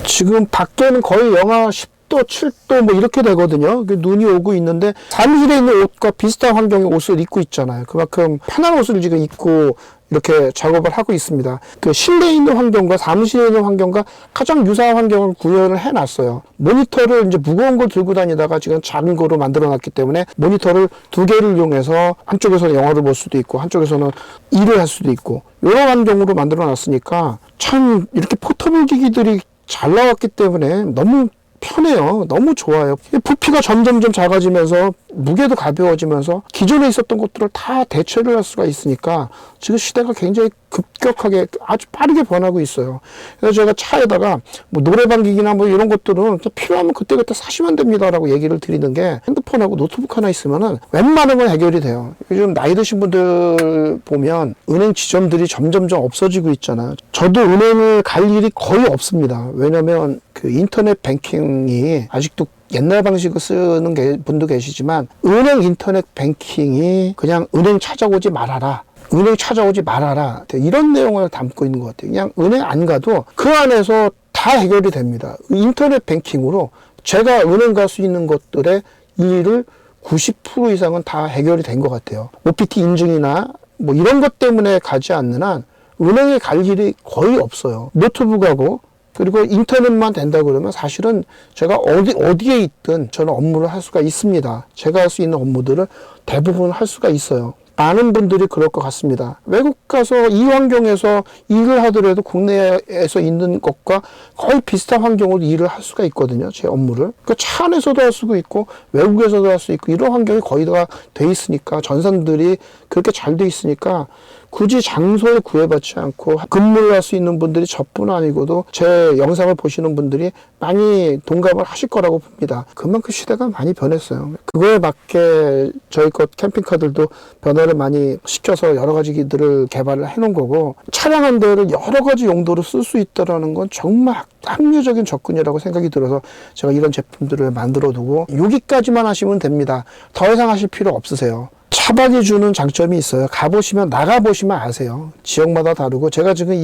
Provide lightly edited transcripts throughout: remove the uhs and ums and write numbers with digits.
지금 밖에는 거의 영하 10도, 7도 뭐 이렇게 되거든요. 눈이 오고 있는데 사무실에 있는 옷과 비슷한 환경의 옷을 입고 있잖아요. 그만큼 편한 옷을 지금 입고 이렇게 작업을 하고 있습니다. 그 실내에 있는 환경과 사무실에 있는 환경과 가장 유사한 환경을 구현을 해놨어요. 모니터를 이제 무거운 걸 들고 다니다가 지금 작은 거로 만들어 놨기 때문에 모니터를 두 개를 이용해서 한쪽에서는 영화를 볼 수도 있고 한쪽에서는 일을 할 수도 있고 이런 환경으로 만들어 놨으니까 참 이렇게 포터블 기기들이 잘 나왔기 때문에 너무 편해요. 너무 좋아요. 부피가 점점점 작아지면서 무게도 가벼워지면서 기존에 있었던 것들을 다 대체를 할 수가 있으니까 지금 시대가 굉장히 급격하게 아주 빠르게 변하고 있어요. 그래서 제가 차에다가 뭐 노래방 기기나 뭐 이런 것들은 필요하면 그때그때 사시면 됩니다라고 얘기를 드리는 게 핸드폰하고 노트북 하나 있으면은 웬만한 건 해결이 돼요. 요즘 나이 드신 분들 보면 은행 지점들이 점점점 없어지고 있잖아요. 저도 은행을 갈 일이 거의 없습니다. 왜냐면 그 인터넷 뱅킹이 아직도 옛날 방식을 쓰는 분도 계시지만 은행 인터넷 뱅킹이 그냥 은행 찾아오지 말아라. 은행 찾아오지 말아라. 이런 내용을 담고 있는 것 같아요. 그냥 은행 안 가도 그 안에서 다 해결이 됩니다. 인터넷 뱅킹으로 제가 은행 갈 수 있는 것들의 일을 90% 이상은 다 해결이 된 것 같아요. OPT 인증이나 뭐 이런 것 때문에 가지 않는 한 은행에 갈 일이 거의 없어요. 노트북하고 그리고 인터넷만 된다 그러면 사실은 제가 어디에 있든 저는 업무를 할 수가 있습니다. 제가 할 수 있는 업무들을 대부분 할 수가 있어요. 많은 분들이 그럴 것 같습니다. 외국 가서 이 환경에서 일을 하더라도 국내에서 있는 것과 거의 비슷한 환경으로 일을 할 수가 있거든요. 제 업무를. 그 차 안에서도 할 수가 있고 외국에서도 할 수 있고 이런 환경이 거의 다 돼 있으니까 전산들이 그렇게 잘 돼 있으니까 굳이 장소에 구애받지 않고 근무를 할 수 있는 분들이 저뿐 아니고도 제 영상을 보시는 분들이 많이 동감을 하실 거라고 봅니다. 그만큼 시대가 많이 변했어요. 그거에 맞게 저희 것 캠핑카들도 변화를 많이 시켜서 여러 가지 기들을 개발을 해놓은 거고 차량 한 대를 여러 가지 용도로 쓸 수 있다는 건 정말 합리적인 접근이라고 생각이 들어서 제가 이런 제품들을 만들어 두고 여기까지만 하시면 됩니다. 더 이상 하실 필요 없으세요. 차박이 주는 장점이 있어요. 가보시면, 나가보시면 아세요. 지역마다 다르고, 제가 지금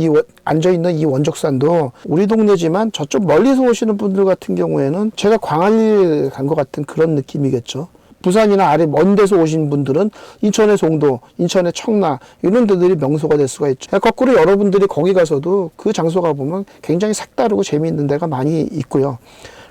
앉아있는 이 원적산도 우리 동네지만 저쪽 멀리서 오시는 분들 같은 경우에는 제가 광안리 간 것 같은 그런 느낌이겠죠. 부산이나 아래 먼 데서 오신 분들은 인천의 송도, 인천의 청라 이런 데들이 명소가 될 수가 있죠. 거꾸로 여러분들이 거기 가서도 그 장소 가보면 굉장히 색다르고 재미있는 데가 많이 있고요.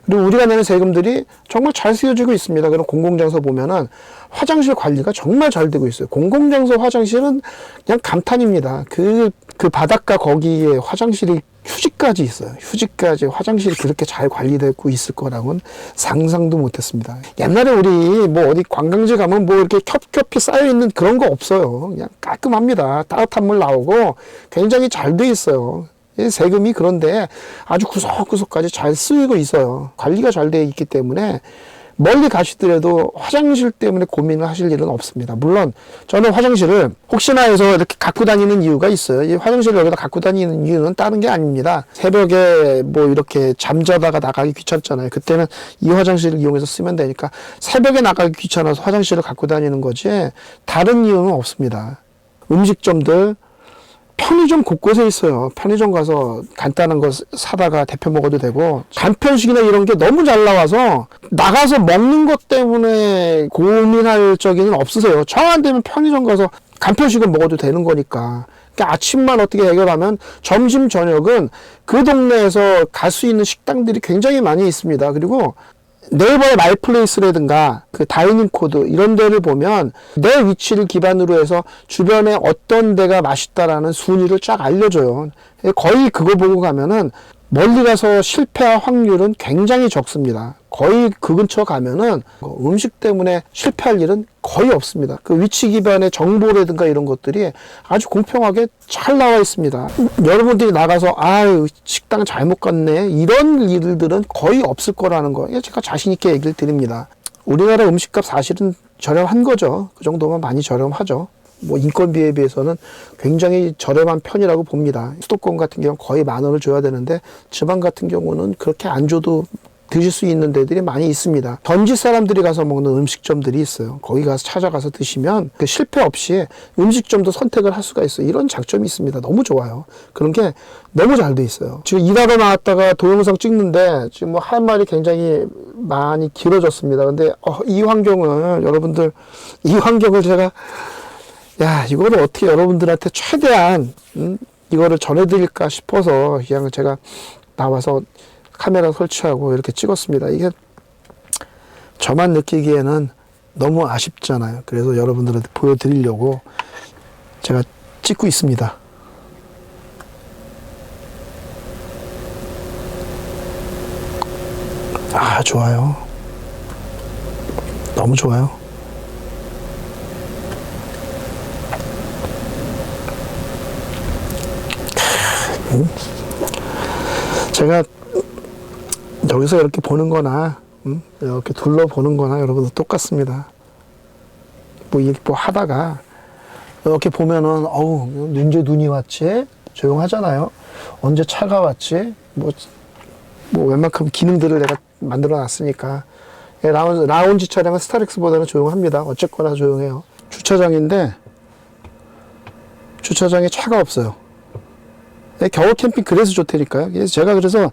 그리고 우리가 내는 세금들이 정말 잘 쓰여지고 있습니다. 그럼 공공장소 보면은 화장실 관리가 정말 잘 되고 있어요. 공공장소 화장실은 그냥 감탄입니다. 그 바닷가 거기에 화장실이 휴지까지 있어요. 휴지까지 화장실이 그렇게 잘 관리되고 있을 거라고는 상상도 못했습니다. 옛날에 우리 뭐 어디 관광지 가면 뭐 이렇게 겹겹이 쌓여있는 그런 거 없어요. 그냥 깔끔합니다. 따뜻한 물 나오고 굉장히 잘 돼 있어요. 세금이 그런데 아주 구석구석까지 잘 쓰이고 있어요. 관리가 잘 되어 있기 때문에 멀리 가시더라도 화장실 때문에 고민을 하실 일은 없습니다. 물론 저는 화장실을 혹시나 해서 이렇게 갖고 다니는 이유가 있어요. 이 화장실을 여기다 갖고 다니는 이유는 다른 게 아닙니다. 새벽에 뭐 이렇게 잠자다가 나가기 귀찮잖아요. 그때는 이 화장실을 이용해서 쓰면 되니까 새벽에 나가기 귀찮아서 화장실을 갖고 다니는 거지 다른 이유는 없습니다. 음식점들 편의점 곳곳에 있어요. 편의점 가서 간단한 거 사다가 데펴 먹어도 되고 간편식이나 이런 게 너무 잘 나와서 나가서 먹는 것 때문에 고민할 적에는 없으세요. 정 안 되면 편의점 가서 간편식을 먹어도 되는 거니까. 그러니까 아침만 어떻게 해결하면 점심 저녁은 그 동네에서 갈 수 있는 식당들이 굉장히 많이 있습니다. 그리고 네이버의 마이플레이스라든가 그 다이닝 코드 이런 데를 보면 내 위치를 기반으로 해서 주변에 어떤 데가 맛있다라는 순위를 쫙 알려줘요. 거의 그거 보고 가면은 멀리 가서 실패할 확률은 굉장히 적습니다. 거의 그 근처 가면은 음식 때문에 실패할 일은 거의 없습니다. 그 위치 기반의 정보라든가 이런 것들이 아주 공평하게 잘 나와 있습니다. 여러분들이 나가서 아유 식당 잘못 갔네 이런 일들은 거의 없을 거라는 거 제가 자신 있게 얘기를 드립니다. 우리나라 음식값 사실은 저렴한 거죠. 그 정도면 많이 저렴하죠. 뭐 인건비에 비해서는 굉장히 저렴한 편이라고 봅니다. 수도권 같은 경우는 거의 10,000원을 줘야 되는데 지방 같은 경우는 그렇게 안 줘도 드실 수 있는 데들이 많이 있습니다. 전지 사람들이 가서 먹는 음식점들이 있어요. 거기 가서 찾아가서 드시면 그 실패 없이 음식점도 선택을 할 수가 있어요. 이런 장점이 있습니다. 너무 좋아요. 그런 게 너무 잘 돼 있어요. 지금 일하러 나왔다가 동영상 찍는데 지금 뭐 할 말이 굉장히 많이 길어졌습니다. 근데 이 환경을 여러분들, 이 환경을 제가 이거를 어떻게 여러분들한테 최대한 이거를 전해드릴까 싶어서 그냥 제가 나와서 카메라 설치하고 이렇게 찍었습니다. 이게 저만 느끼기에는 너무 아쉽잖아요. 그래서 여러분들한테 보여드리려고 제가 찍고 있습니다. 좋아요. 너무 좋아요. 제가 여기서 이렇게 보는 거나 이렇게 둘러보는 거나 여러분들 똑같습니다. 뭐 하다가 이렇게 보면은 언제 눈이 왔지? 조용하잖아요. 언제 차가 왔지? 뭐 웬만큼 기능들을 내가 만들어 놨으니까. 라운지 차량은 스타렉스보다는 조용합니다. 어쨌거나 조용해요. 주차장인데 주차장에 차가 없어요. 겨울 캠핑 그래서 좋다니까요. 그래서 제가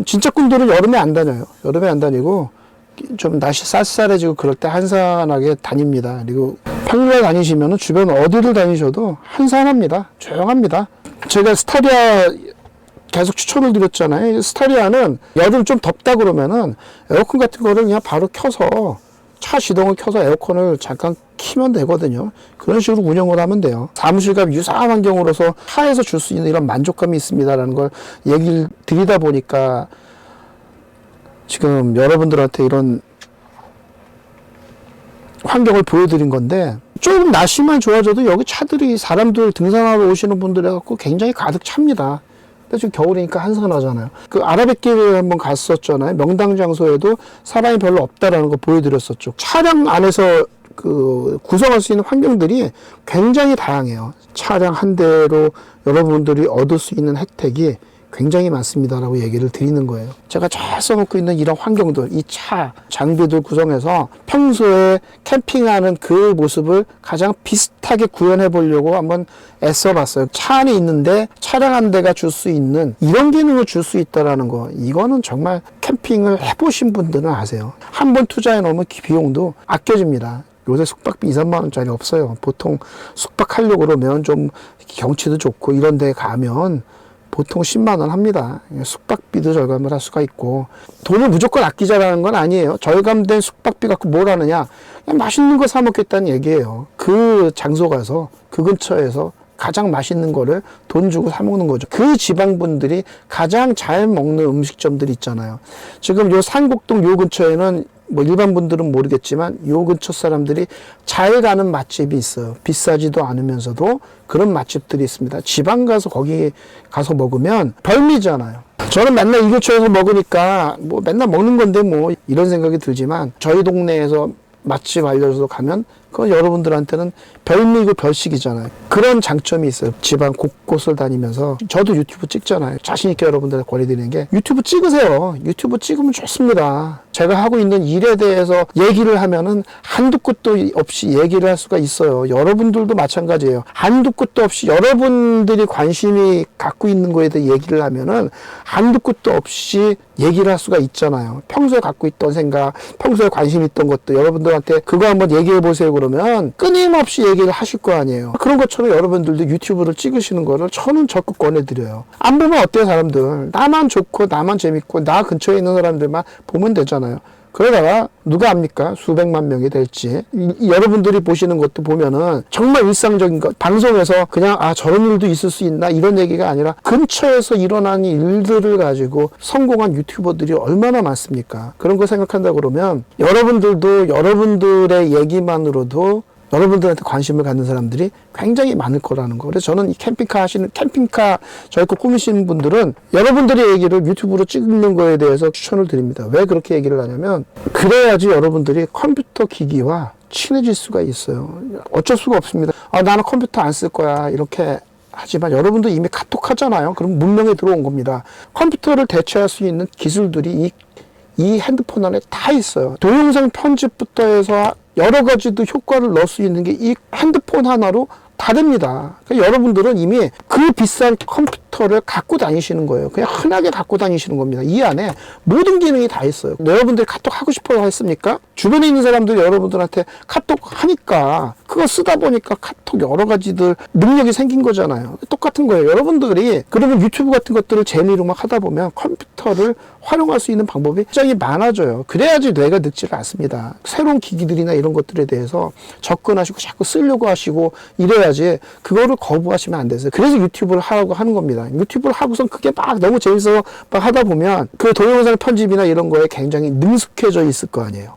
진짜 꾼들은 여름에 안 다녀요. 여름에 안 다니고 좀 날씨 쌀쌀해지고 그럴 때 한산하게 다닙니다. 그리고 평일에 다니시면은 주변 어디를 다니셔도 한산합니다. 조용합니다. 제가 스타리아 계속 추천을 드렸잖아요. 스타리아는 여름 좀 덥다 그러면은 에어컨 같은 거를 그냥 바로 켜서 차 시동을 켜서 에어컨을 잠깐 키면 되거든요. 그런 식으로 운영을 하면 돼요. 사무실과 유사한 환경으로서 차에서 줄 수 있는 이런 만족감이 있습니다라는 걸 얘기를 드리다 보니까 지금 여러분들한테 이런 환경을 보여드린 건데, 조금 날씨만 좋아져도 여기 차들이 사람들 등산하러 오시는 분들 해갖고 굉장히 가득 찹니다. 근데 지금 겨울이니까 한산하잖아요. 그 아라뱃길을 한번 갔었잖아요. 명당 장소에도 사람이 별로 없다라는 거 보여드렸었죠. 차량 안에서 구성할 수 있는 환경들이 굉장히 다양해요. 차량 한 대로 여러분들이 얻을 수 있는 혜택이 굉장히 많습니다라고 얘기를 드리는 거예요. 제가 잘 써놓고 있는 이런 환경들, 이 차, 장비들 구성해서 평소에 캠핑하는 그 모습을 가장 비슷하게 구현해 보려고 한번 애써봤어요. 차 안에 있는데 차량 한 대가 줄 수 있는 이런 기능을 줄 수 있다라는 거, 이거는 정말 캠핑을 해보신 분들은 아세요. 한 번 투자해 놓으면 비용도 아껴집니다. 요새 숙박비 2, 3만 원짜리 없어요. 보통 숙박하려고 그러면 좀 경치도 좋고 이런 데 가면 보통 10만 원 합니다. 숙박비도 절감을 할 수가 있고, 돈을 무조건 아끼자라는 건 아니에요. 절감된 숙박비 갖고 뭘 하느냐? 그냥 맛있는 거 사 먹겠다는 얘기예요. 그 장소 가서, 그 근처에서 가장 맛있는 거를 돈 주고 사 먹는 거죠. 그 지방분들이 가장 잘 먹는 음식점들이 있잖아요. 지금 요 산곡동 요 근처에는 뭐 일반 분들은 모르겠지만 요 근처 사람들이 잘 가는 맛집이 있어요. 비싸지도 않으면서도 그런 맛집들이 있습니다. 지방 가서 거기 가서 먹으면 별미잖아요. 저는 맨날 이 근처에서 먹으니까 뭐 맨날 먹는 건데 뭐 이런 생각이 들지만, 저희 동네에서 맛집 알려줘서 가면 그건 여러분들한테는 별미고 별식이잖아요. 그런 장점이 있어요. 지방 곳곳을 다니면서. 저도 유튜브 찍잖아요. 자신있게 여러분들한테 권해드리는 게, 유튜브 찍으세요. 유튜브 찍으면 좋습니다. 제가 하고 있는 일에 대해서 얘기를 하면은 한두 끝도 없이 얘기를 할 수가 있어요. 여러분들도 마찬가지예요. 한두 끝도 없이 여러분들이 관심이 갖고 있는 거에 대해 얘기를 하면은 한두 끝도 없이 얘기를 할 수가 있잖아요. 평소에 갖고 있던 생각, 평소에 관심 있던 것도 여러분들한테 그거 한번 얘기해 보세요 그러면 끊임없이 얘기를 하실 거 아니에요. 그런 것처럼 여러분들도 유튜브를 찍으시는 거를 저는 적극 권해드려요. 안 보면 어때요, 사람들? 나만 좋고 나만 재밌고 나 근처에 있는 사람들만 보면 되잖아요. 그러다가 누가 압니까? 수백만 명이 될지. 여러분들이 보시는 것도 보면은 정말 일상적인 것, 방송에서 그냥 저런 일도 있을 수 있나 이런 얘기가 아니라 근처에서 일어난 일들을 가지고 성공한 유튜버들이 얼마나 많습니까? 그런 거 생각한다 그러면 여러분들도 여러분들의 얘기만으로도 여러분들한테 관심을 갖는 사람들이 굉장히 많을 거라는 거. 그래서 저는 이 캠핑카 저희 거 꾸미시는 분들은 여러분들의 얘기를 유튜브로 찍는 거에 대해서 추천을 드립니다. 왜 그렇게 얘기를 하냐면, 그래야지 여러분들이 컴퓨터 기기와 친해질 수가 있어요. 어쩔 수가 없습니다. 나는 컴퓨터 안 쓸 거야, 이렇게 하지만 여러분도 이미 카톡 하잖아요. 그럼 문명에 들어온 겁니다. 컴퓨터를 대체할 수 있는 기술들이 이 핸드폰 안에 다 있어요. 동영상 편집부터 해서 여러 가지도 효과를 넣을 수 있는 게 이 핸드폰 하나로 다 됩니다. 그러니까 여러분들은 이미 그 비싼 컴퓨터를 갖고 다니시는 거예요. 그냥 흔하게 갖고 다니시는 겁니다. 이 안에 모든 기능이 다 있어요. 여러분들이 카톡 하고 싶어서 했습니까? 주변에 있는 사람들이 여러분들한테 카톡 하니까 그거 쓰다 보니까 카톡 여러 가지들 능력이 생긴 거잖아요. 똑같은 거예요. 여러분들이 그러면 유튜브 같은 것들을 재미로 막 하다 보면 컴퓨터를 활용할 수 있는 방법이 굉장히 많아져요. 그래야지 뇌가 늙지를 않습니다. 새로운 기기들이나 이런 것들에 대해서 접근하시고 자꾸 쓰려고 하시고 이래야지 그거를 거부하시면 안 되세요. 그래서 유튜브를 하라고 하는 겁니다. 유튜브를 하고선 그게 막 너무 재밌어서 막 하다 보면 그 동영상 편집이나 이런 거에 굉장히 능숙해져 있을 거 아니에요.